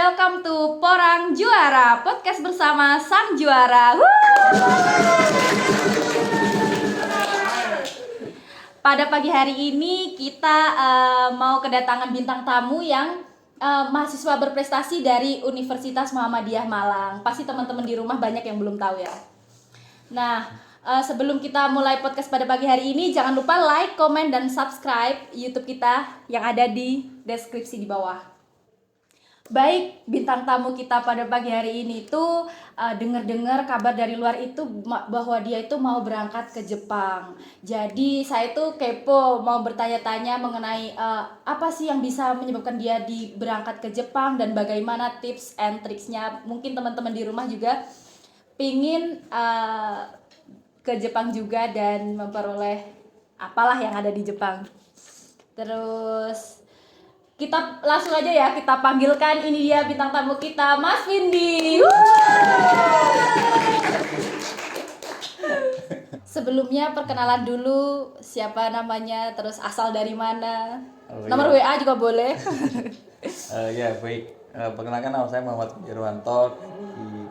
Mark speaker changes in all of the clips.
Speaker 1: welcome to Porang Juara, podcast bersama Sang Juara. Pada pagi hari ini kita mau kedatangan bintang tamu yang mahasiswa berprestasi dari Universitas Muhammadiyah Malang. Pasti teman-teman di rumah banyak yang belum tahu ya. Nah, sebelum kita mulai podcast pada pagi hari ini, jangan lupa like, komen, dan subscribe YouTube kita yang ada di deskripsi di bawah. Baik, bintang tamu kita pada pagi hari ini tuh dengar-dengar kabar dari luar itu bahwa dia itu mau berangkat ke Jepang. Jadi saya tuh kepo mau bertanya-tanya mengenai apa sih yang bisa menyebabkan dia berangkat ke Jepang dan bagaimana tips and tricksnya. Mungkin teman-teman di rumah juga pingin ke Jepang juga dan memperoleh apalah yang ada di Jepang. Terus kita langsung aja ya, kita panggilkan, ini dia bintang tamu kita, Mas Vindi. Sebelumnya perkenalan dulu, siapa namanya, terus asal dari mana, nomor WA juga boleh.
Speaker 2: Ya baik, perkenalkan nama saya Muhammad Irwanto di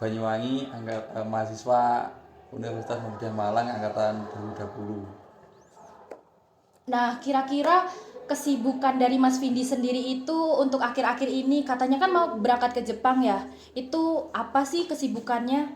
Speaker 2: Banyuwangi, mahasiswa Universitas Muhammadiyah Malang angkatan 2020.
Speaker 1: Nah, kira-kira kesibukan dari Mas Vindi sendiri itu untuk akhir-akhir ini, katanya kan mau berangkat ke Jepang ya, itu apa sih kesibukannya?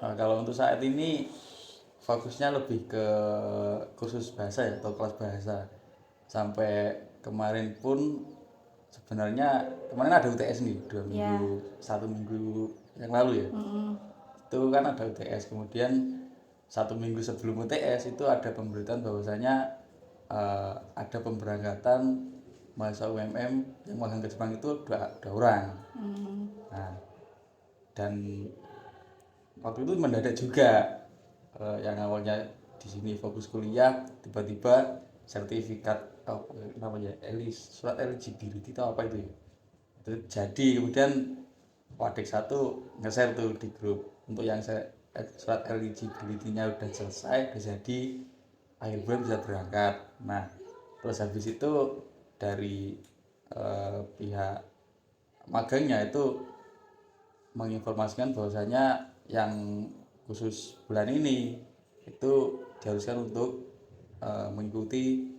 Speaker 2: Kalau untuk saat ini fokusnya lebih ke kursus bahasa ya, atau kelas bahasa. Sampai kemarin pun sebenarnya kemarin ada UTS nih 2 minggu, 1 minggu yang lalu ya. Itu kan ada UTS, kemudian 1 minggu sebelum UTS itu ada pemberitaan bahwasanya ada pemberangkatan mahasiswa UMM yang magang ke Jepang itu dua orang. Nah, dan waktu itu mendadak juga, yang awalnya di sini fokus kuliah tiba-tiba sertifikat namanya surat eligibility atau apa itu ya, itu jadi. Kemudian Wadik satu nge-share tuh di grup, untuk yang surat eligibility-nya udah selesai, udah jadi, akhir bulan bisa berangkat. Nah, terus habis itu dari pihak magangnya itu menginformasikan bahwasanya yang khusus bulan ini itu diharuskan untuk mengikuti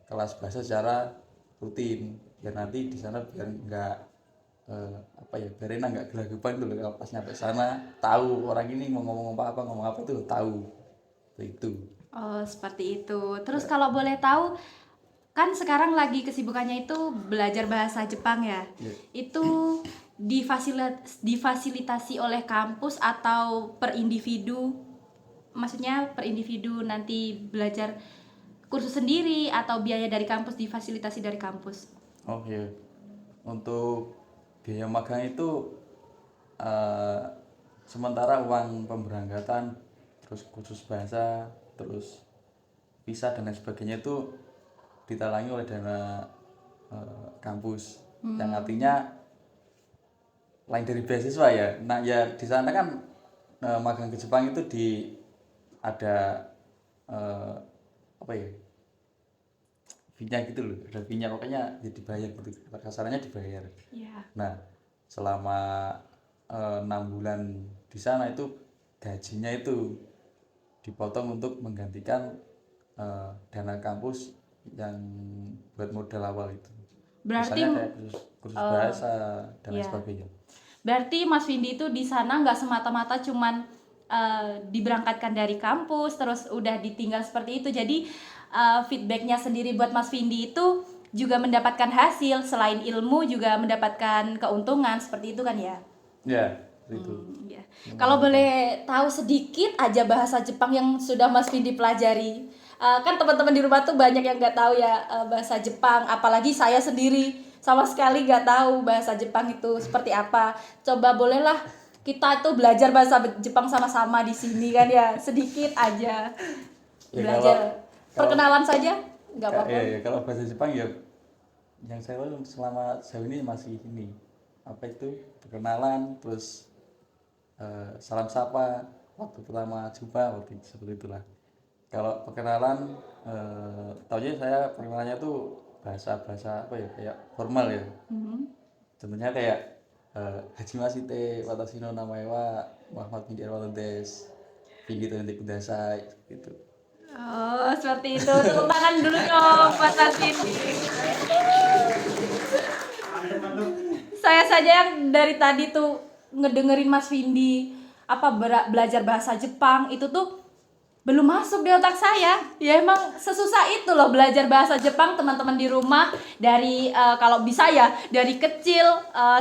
Speaker 2: kelas bahasa secara rutin, biar nanti di sana biar enggak biar enak, nggak gelagapan dulu. Kalau pas nyampe sana tahu orang ini mau ngomong apa itu tahu itu.
Speaker 1: Oh, seperti itu. Terus kalau boleh tahu, kan sekarang lagi kesibukannya itu belajar bahasa Jepang ya. Itu difasilitasi oleh kampus atau per individu? Maksudnya per individu nanti belajar kursus sendiri atau biaya dari kampus difasilitasi dari kampus?
Speaker 2: Oh iya, untuk biaya magang itu sementara uang pemberangkatan, terus kursus bahasa, terus visa dan lain sebagainya itu ditalangi oleh dana kampus, yang artinya lain dari beasiswa ya. Nah ya, di sana kan magang ke Jepang itu ada apa ya, fee-nya gitu loh, ada fee-nya, pokoknya ya dibayar gitu, kasarannya dibayar. Nah, selama 6 bulan di sana itu gajinya itu dipotong untuk menggantikan dana kampus yang buat modal awal itu.
Speaker 1: Berarti
Speaker 2: Misalnya kayak kursus bahasa dan lain sebagainya.
Speaker 1: Berarti Mas Vindi itu di sana nggak semata-mata cuman diberangkatkan dari kampus terus udah ditinggal seperti itu. Jadi feedbacknya sendiri buat Mas Vindi itu juga mendapatkan hasil, selain ilmu juga mendapatkan keuntungan, seperti itu kan ya?
Speaker 2: Ya, itu.
Speaker 1: Ya. Kalau boleh tahu sedikit aja bahasa Jepang yang sudah Mas Vindi pelajari. Kan teman-teman di rumah tuh banyak yang nggak tahu ya bahasa Jepang, apalagi saya sendiri sama sekali nggak tahu bahasa Jepang itu seperti apa. Coba bolehlah kita tuh belajar bahasa Jepang sama-sama di sini kan ya, sedikit aja
Speaker 2: Ya,
Speaker 1: belajar. Perkenalan saja, nggak apa-apa.
Speaker 2: Ya, kalau bahasa Jepang ya, yang saya tahu selama sejauh ini masih ini, apa itu, perkenalan, terus salam sapa waktu pertama jumpa, waktu seperti itulah. Kalau perkenalan, taunya saya perkenalannya tuh bahasa apa ya, kayak formal ya. Contohnya kayak Haji Masite, Watasino Namaewa, Muhammad bin Irwan Tes, Vindi Tentik Kudasai gitu.
Speaker 1: Oh, seperti itu. Tepuk tangan dulu dong buat Masvindi. Saya saja yang dari tadi tuh ngedengerin Mas Vindi belajar bahasa Jepang itu tuh belum masuk di otak saya. Ya emang sesusah itu loh belajar bahasa Jepang, teman-teman di rumah, dari kalau bisa ya dari kecil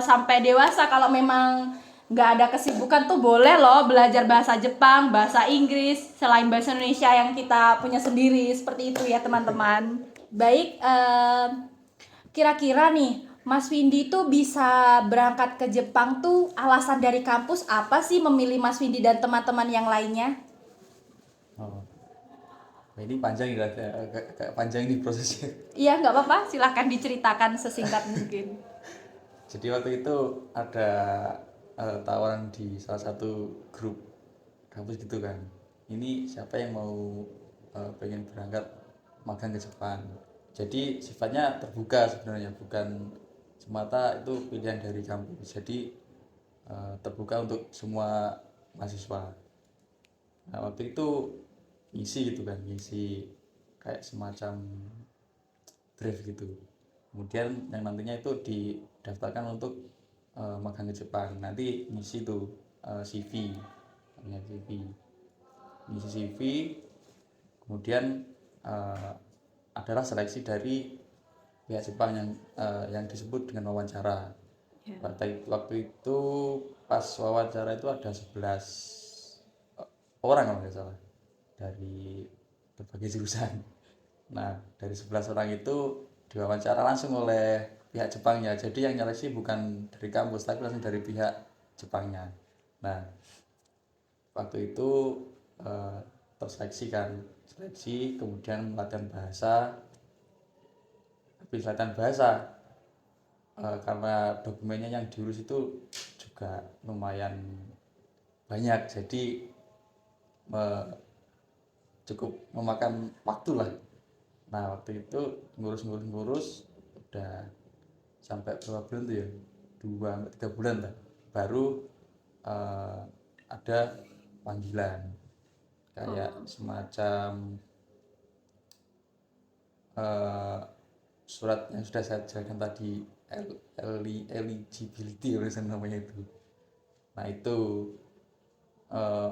Speaker 1: sampai dewasa, kalau memang nggak ada kesibukan tuh boleh loh belajar bahasa Jepang, bahasa Inggris selain bahasa Indonesia yang kita punya sendiri, seperti itu ya teman-teman. Baik, kira-kira nih Mas Vindi tuh bisa berangkat ke Jepang tuh alasan dari kampus apa sih memilih Mas Vindi dan teman-teman yang lainnya?
Speaker 2: Oh. Nah, ini panjang ya, kayak panjang ini prosesnya.
Speaker 1: Iya, nggak apa-apa, silahkan diceritakan sesingkat mungkin.
Speaker 2: Jadi waktu itu ada tawaran di salah satu grup kampus gitu kan. Ini siapa yang mau pengen berangkat magang ke Jepang. Jadi sifatnya terbuka sebenarnya, bukan semata itu pilihan dari kampus. Jadi terbuka untuk semua mahasiswa. Nah waktu itu ngisi gitu kan, ngisi kayak semacam draft gitu. Kemudian yang nantinya itu didaftarkan untuk magang ke Jepang. Nanti ngisi tuh CV, namanya CV, ngisi CV. Kemudian eh, adalah seleksi dari pihak Jepang yang disebut dengan wawancara.
Speaker 1: Ya.
Speaker 2: Waktu itu pas wawancara itu ada 11 orang kalau nggak salah dari berbagai jurusan. Nah, dari 11 orang itu diwawancara langsung oleh pihak Jepangnya. Jadi yang nyeleksi bukan dari kampus, tapi langsung dari pihak Jepangnya. Nah, waktu itu eh, terseleksi kan, seleksi, kemudian latihan bahasa. Habis latihan bahasa, karena dokumennya yang diurus itu juga lumayan banyak, jadi cukup memakan waktu lah. Nah waktu itu ngurus udah sampai berapa bulan tuh ya, 2 sampai 3 bulan lah, baru ada panggilan kayak semacam surat yang sudah saya jelaskan tadi, eligibility namanya itu. Nah itu eh,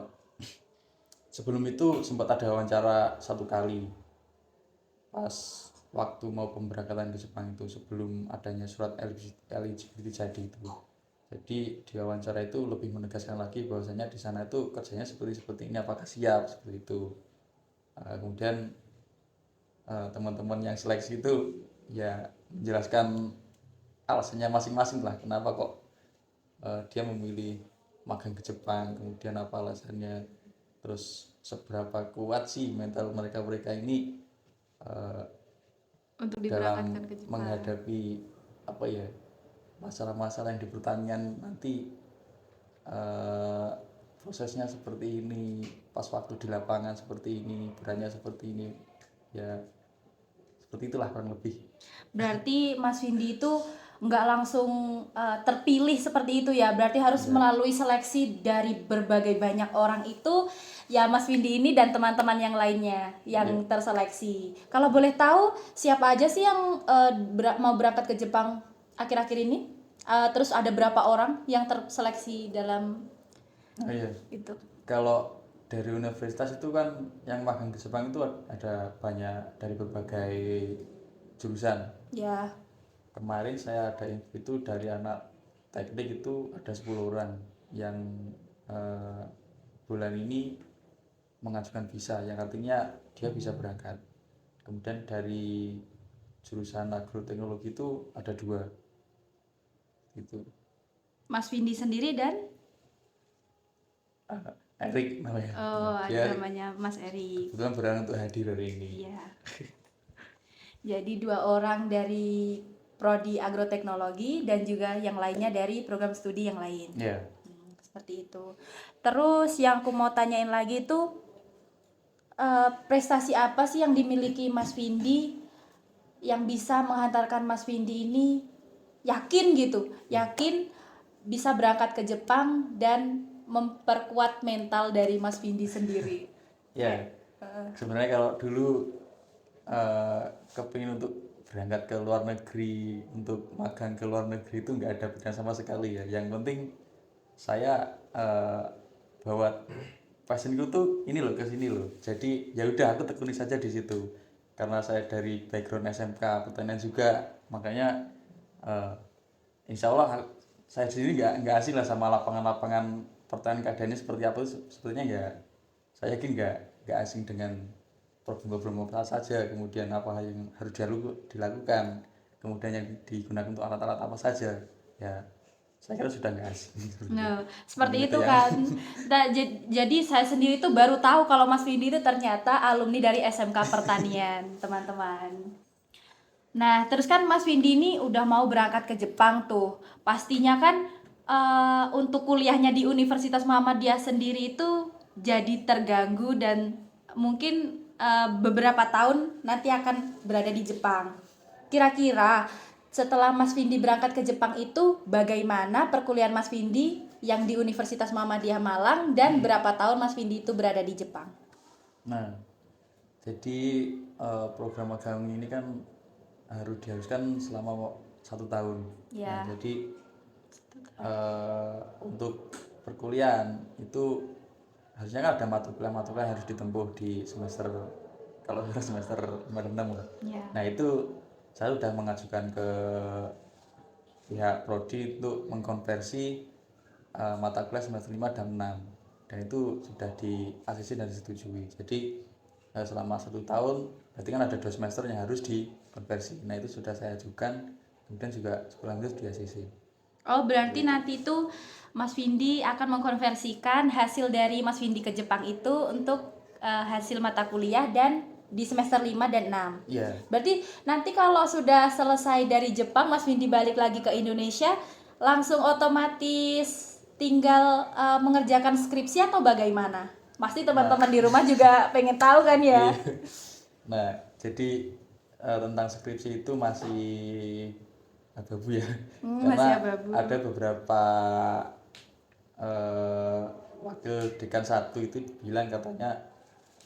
Speaker 2: sebelum itu sempat ada wawancara 1 kali pas waktu mau pemberangkatan ke Jepang itu, sebelum adanya surat eligibility jadi di wawancara itu lebih menegaskan lagi bahwasanya di sana itu kerjanya seperti ini, apakah siap, seperti itu. Kemudian teman-teman yang seleksi itu ya menjelaskan alasannya masing-masing lah, kenapa kok dia memilih magang ke Jepang, kemudian apa alasannya, terus seberapa kuat sih mental mereka ini
Speaker 1: Untuk
Speaker 2: dalam
Speaker 1: diberangkatkan ke Jepang.
Speaker 2: menghadapi apa ya, masalah-masalah yang di pertanian nanti, prosesnya seperti ini, pas waktu di lapangan seperti ini, berannya seperti ini, ya seperti itulah kurang lebih.
Speaker 1: Berarti Mas Vindi itu nggak langsung terpilih seperti itu ya, berarti harus melalui seleksi dari berbagai banyak orang itu ya, Mas Vindi ini dan teman-teman yang lainnya yang terseleksi. Kalau boleh tahu siapa aja sih yang mau berangkat ke Jepang akhir-akhir ini? Terus ada berapa orang yang terseleksi dalam
Speaker 2: Oh iya,
Speaker 1: itu?
Speaker 2: kalau dari universitas itu kan yang magang ke Jepang itu ada banyak dari berbagai jurusan.
Speaker 1: Ya.
Speaker 2: Kemarin saya ada info itu dari anak teknik itu ada 10 orang yang eh, bulan ini mengajukan visa, yang artinya dia bisa berangkat. Kemudian dari jurusan agroteknologi itu ada 2 gitu.
Speaker 1: Mas Vindi sendiri dan
Speaker 2: Erik namanya.
Speaker 1: ada namanya Mas Eri.
Speaker 2: Kebetulan berang untuk hadir hari ini.
Speaker 1: Iya. Jadi 2 orang dari prodi agroteknologi dan juga yang lainnya dari program studi yang lain.
Speaker 2: Iya.
Speaker 1: Seperti itu. Terus yang aku mau tanyain lagi itu prestasi apa sih yang dimiliki Mas Vindi yang bisa menghantarkan Mas Vindi ini yakin gitu, yakin bisa berangkat ke Jepang dan memperkuat mental dari Mas Vindi sendiri.
Speaker 2: Ya, sebenarnya kalau dulu kepingin untuk berangkat ke luar negeri, untuk magang ke luar negeri itu nggak ada pikiran sama sekali ya. Yang penting saya bawa passionku tuh ini loh, ke sini loh. Jadi ya udah aku tekuni saja di situ. Karena saya dari background SMK pertanian juga, makanya insya Allah saya sendiri nggak asing lah sama lapangan-lapangan pertanian keadaannya seperti apa. Sebetulnya ya saya yakin nggak asing dengan problem-problem apa saja, kemudian apa yang harus dilakukan, kemudian yang digunakan untuk alat-alat apa saja, ya saya kira sudah nggak asing.
Speaker 1: Nah, seperti
Speaker 2: Gitu
Speaker 1: itu
Speaker 2: ya.
Speaker 1: kan. Jadi saya sendiri tuh baru tahu kalau Mas Vindi itu ternyata alumni dari SMK Pertanian, teman-teman. Nah, terus kan Mas Vindi ini udah mau berangkat ke Jepang tuh. Pastinya kan untuk kuliahnya di Universitas Muhammadiyah sendiri itu jadi terganggu dan mungkin beberapa tahun nanti akan berada di Jepang. Kira-kira setelah Mas Vindi berangkat ke Jepang itu bagaimana perkuliahan Mas Vindi yang di Universitas Muhammadiyah Malang dan berapa tahun Mas Vindi itu berada di Jepang?
Speaker 2: Nah, jadi program magang ini kan diharuskan selama 1 tahun. Nah,
Speaker 1: Ya.
Speaker 2: jadi untuk perkuliahan itu harusnya kan ada mata kuliah yang harus ditempuh di semester, kalau semester 5 dan 6 lah.
Speaker 1: Ya.
Speaker 2: Nah itu saya sudah mengajukan ke pihak prodi untuk mengkonversi mata kuliah semester 5 dan 6, dan itu sudah di ACC dan disetujui. Jadi selama 1 tahun berarti kan ada 2 semester yang harus dikonversi. Nah itu sudah saya ajukan, kemudian juga sekolah itu di ACC.
Speaker 1: Oh, berarti nanti itu Mas Vindi akan mengkonversikan hasil dari Mas Vindi ke Jepang itu untuk hasil mata kuliah dan di semester 5 dan 6.
Speaker 2: Iya.
Speaker 1: Berarti nanti kalau sudah selesai dari Jepang, Mas Vindi balik lagi ke Indonesia, langsung otomatis tinggal mengerjakan skripsi atau bagaimana? Pasti teman-teman di rumah juga pengen tahu kan ya?
Speaker 2: Iya. Nah, jadi tentang skripsi itu masih abu-abu ya.
Speaker 1: Masih
Speaker 2: Karena
Speaker 1: abu-abu.
Speaker 2: ada beberapa eh, wakil dekan 1 itu bilang katanya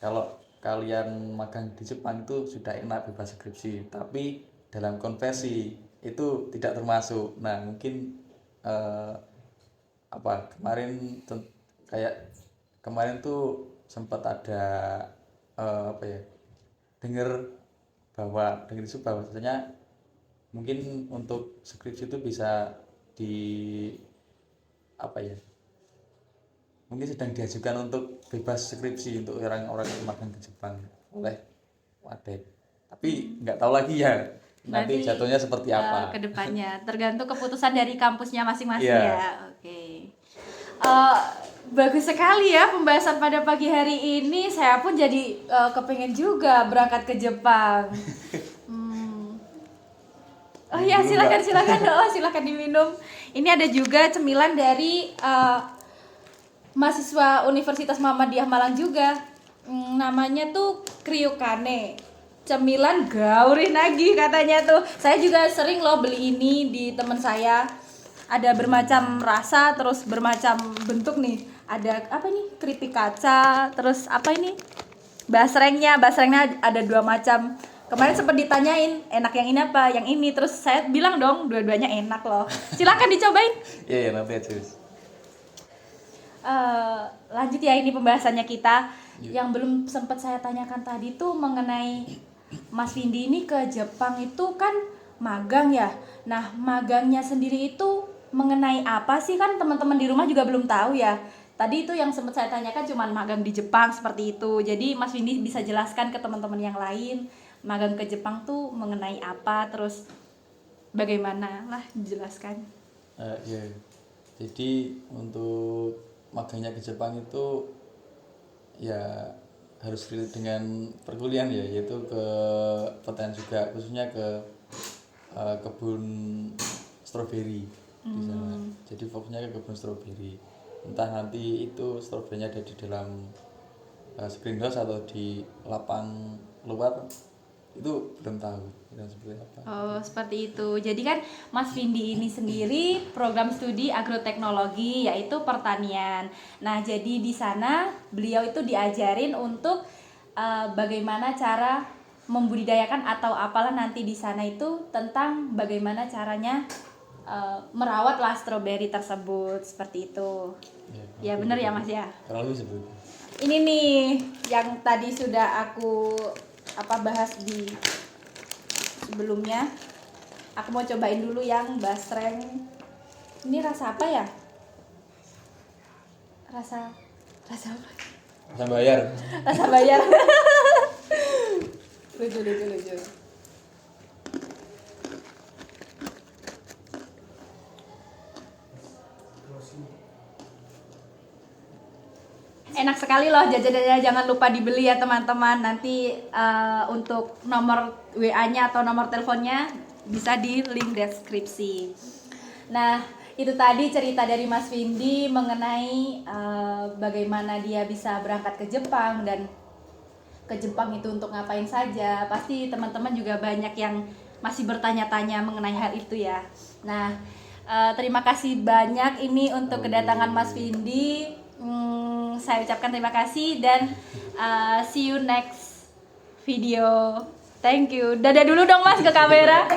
Speaker 2: kalau kalian magang di Jepang itu sudah enak bebas skripsi, tapi dalam konversi itu tidak termasuk. Nah, mungkin eh, apa kayak kemarin tuh sempat ada apa ya, dengar isu bahwasanya mungkin untuk skripsi itu bisa di apa ya, mungkin sedang diajukan untuk bebas skripsi untuk orang-orang yang magang ke Jepang oleh Wadek, tapi nggak tahu lagi ya nanti jatuhnya seperti apa.
Speaker 1: Ke depannya tergantung keputusan dari kampusnya masing-masing
Speaker 2: Iya.
Speaker 1: ya. Oke. Bagus sekali ya pembahasan pada pagi hari ini. Saya pun jadi kepengen juga berangkat ke Jepang. Oh iya,
Speaker 2: Dulu,
Speaker 1: silakan
Speaker 2: Mbak.
Speaker 1: silakan. Oh, silakan diminum. Ini ada juga cemilan dari mahasiswa Universitas Muhammadiyah Malang juga. Namanya tuh Kriukane. Cemilan gauri nagih katanya tuh. Saya juga sering loh beli ini di teman saya. Ada bermacam rasa, terus bermacam bentuk nih. Ada apa nih? Keripik kaca, terus apa ini? Basrengnya ada 2 macam. Kemarin sempat ditanyain enak yang ini apa, yang ini, terus saya bilang dong dua-duanya enak loh. Silakan dicobain.
Speaker 2: Iya, nanti aja.
Speaker 1: Lanjut ya, ini pembahasannya kita. Yang belum sempat saya tanyakan tadi tuh mengenai Mas Vindi ini ke Jepang itu kan magang ya. Nah, magangnya sendiri itu mengenai apa sih, kan teman-teman di rumah juga belum tahu ya. Tadi itu yang sempat saya tanyakan cuman magang di Jepang seperti itu. Jadi Mas Vindi bisa jelaskan ke teman-teman yang lain magang ke Jepang tuh mengenai apa, terus bagaimana lah, dijelaskan.
Speaker 2: Ya. Jadi untuk magangnya ke Jepang itu ya harus relate dengan perkuliahan ya, yaitu ke pertanian juga, khususnya ke kebun stroberi di sana. Jadi fokusnya ke kebun stroberi. Entah nanti itu stroberinya ada di dalam greenhouse atau di lapang luar, itu belum tahu dan seperti apa.
Speaker 1: Oh, seperti itu. Jadi kan Mas Vindi ini sendiri program studi agroteknologi yaitu pertanian. Nah, jadi di sana beliau itu diajarin untuk bagaimana cara membudidayakan atau apalah nanti di sana itu tentang bagaimana caranya merawatlah stroberi tersebut seperti itu. Ya benar ya Mas ya.
Speaker 2: Kurang lebih seperti itu.
Speaker 1: Ini nih yang tadi sudah aku bahas di sebelumnya. Aku mau cobain dulu yang basreng. Ini rasa apa ya? Rasa apa?
Speaker 2: Rasa bayar.
Speaker 1: Rasa bayar. lucu. Enak sekali loh jajanannya, jangan lupa dibeli ya teman-teman. Nanti untuk nomor WA-nya atau nomor teleponnya bisa di link deskripsi. Nah, itu tadi cerita dari Mas Vindi mengenai bagaimana dia bisa berangkat ke Jepang dan ke Jepang itu untuk ngapain saja. Pasti teman-teman juga banyak yang masih bertanya-tanya mengenai hal itu ya. Nah, terima kasih banyak ini untuk kedatangan Mas Vindi. Saya ucapkan terima kasih dan see you next video. Thank you. Dadah dulu dong Mas ke kamera.